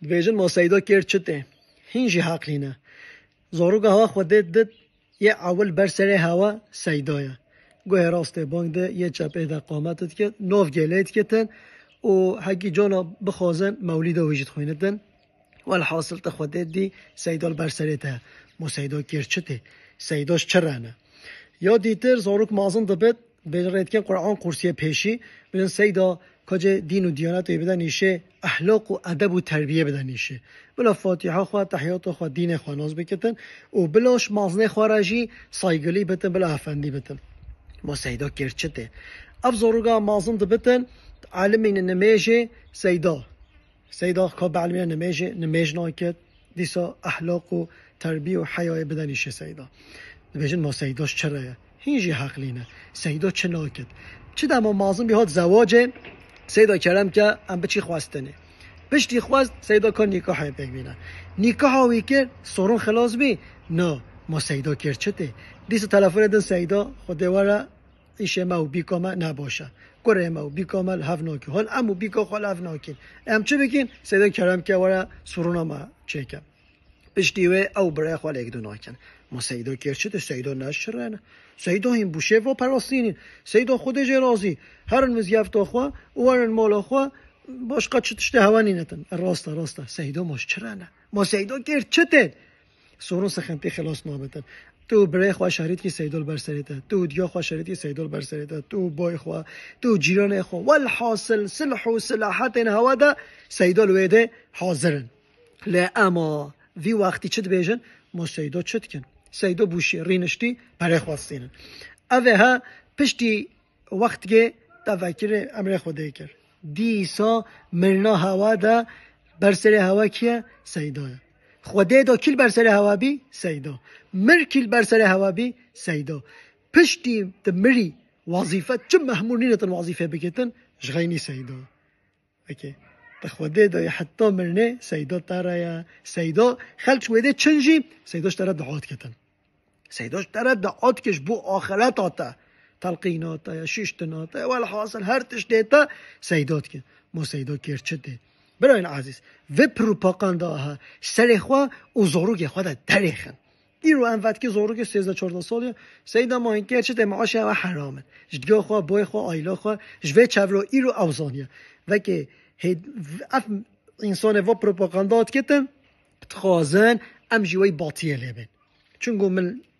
دویژن ما سیدا کرد چته هینجی حقلینه زاروگ هوا خوده دد یه اول بر سر هوا سیدایه گوه راست بانگ ده یه چپه ده قامتت که نوف گلیت کتن و حقی جانا بخوازن مولید ویجد خویندن والحاصل تخوده دی سیدال بر سرته ما سیدا کرد چته سیداش چرانه یا دیتر زاروگ مازن دبت بجرد که قرآن قرصیه پیشی بدن سیدا کجا دین و دیانت و بدن نیشه اخلاق و ادب و تربیه بدن نیشه بلا فاتحه خوا تحیات خوا دین خوا ناز بکتن و بلاش مازنه خارجی سایگلی بتن بلا افندی بتن ما سیدا کرد چته افزاروگا مازن دبتن عالمین نمیجه سیدا که بعلمین نمیج ناکد دیسا اخلاق و تربیه و حیای بدن نیشه سیدا بجن ما سیداش چرایه هیچی حق لینه سیدا چه ناکد چه دما مازن بیاد زواج سیدا کرم که ام بچی خواستنه بشتی خواست سیدا کن نکاح بگیرن نکاح هایی که سرون خلاص بی نه ما سیدا کرد چته دیس تلفن دن سیدا خود ورا ایشه ما و بیکامه نباشه گره ما و بیکامه هف ناکی حال امو بیکا خال هف ناکین ام چه بگین سیدا کرم که ورا سرون ما چکم بشتی و او برای خال یک دو ناکن ما سیدا کرد چته سیدا نشرنه سیدا این بوشه و پراستینین سیدا خودش راضی هرن مزیفت خوا و هرن مال خوا باش قد چتشته هوانی نتن راستا سیدا ماش چرانه ما سیدا کرد چته سورون سخنتی خلاص نابتن تو برای خوا شريط کی سیدال بر سریته تو دیا خوا شريط کی سیدال بر سریته تو بای خوا تو جیران خوا والحاصل صلح و صلاحت هوا ده سیدال ویده حاضرن لا اما وی وقتی چت بیجن ما سیدا چت کن سیدا بوشی رینشتی برای خواستین اوه ها پشتی وقت که تفکر امر خدا کرد دیسا مرنا هوا ده بر سر هوا کیه سیدا خدا دا کل بر سر هوا بی سیدا مر کل بر سر هوا بی سیدا پشتی تمری وظیفه چه محمولینتن وظیفه بکتن جغینی سیدا اوکی خدا دا حتی مرنه سیدا ترایا سیدا خلچ ویده چنجی سیداش ترا دعات کتن سیداش ترا دعات کش بو آخرت آتا تلقینات یا شیشتنات والحاصل هر تشتیتا سیدات کن ما سیدا کرد چده برای عزیز و پروپاگاندا ها سر خوا و زاروگ خوا دا دریخن این رو انوقت که زاروگ 13-14 سالی سیدا ما این کرد چده معاشه و حرامن جدگاه خوا بای خوا آیلا خوا جوه چورا ای رو اوزانیه و که انسان و پروپاگاندات کتن تخازن ام جوی باطیه بین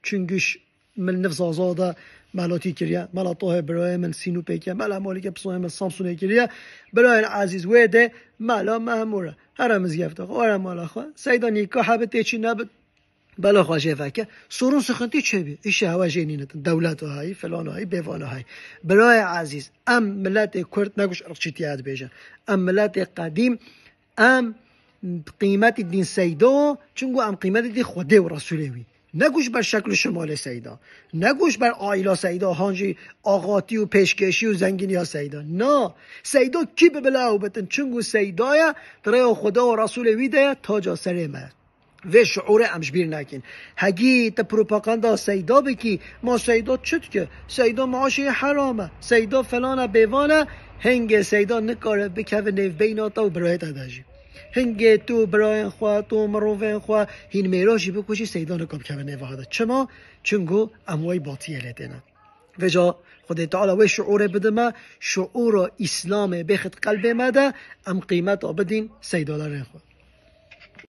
چونگوش من نفس آزاده ملاتی کریه ملاتوه برای من سینو پیکه ملا مالی که بسوه من سامسونه کریه برای عزیز ویده ملا مهموره هرم زیفته هرم مالا خواه سیدا نیکا حبته چی نبت بلا خواهشه فکه سرون سخنتی چه بی ایشه هوا جینینتن دولت هایی فلان هایی بیوان هایی برای عزیز ام ملت کرد نگوش ارچیتیات بیجن ام ملت قدیم ام قیمت دین سیدا چونگو ام قیمت دین خوده و رسولوی نگوش بر شکل شمال سیدا نگوش بر آیلا سیدا هانجی آغاتی و پیشکشی و زنگینی ها سیدا نه سیدا کی به بلاو بتن چونگو سیدایا برای خدا و رسول ویده تاجا سر مرد و شعور امشبیر نکن هگی تا پروپاگاندا سیدا بکی ما سیدا چت که سیدا معاشی حرامه سیدا فلانه بیوانه هنگ سیدا نکاره بکوه نیو بیناتا و برای تداجی هنگه تو برای خواه تو مروفین خواه هین میراشی بکشی سیدان کم که نواده چما چونگو اموی باطیه لدینا و جا خود تعالی و شعور بدما شعور اسلام بخد قلب مده ام قیمت بدین سیدان خواه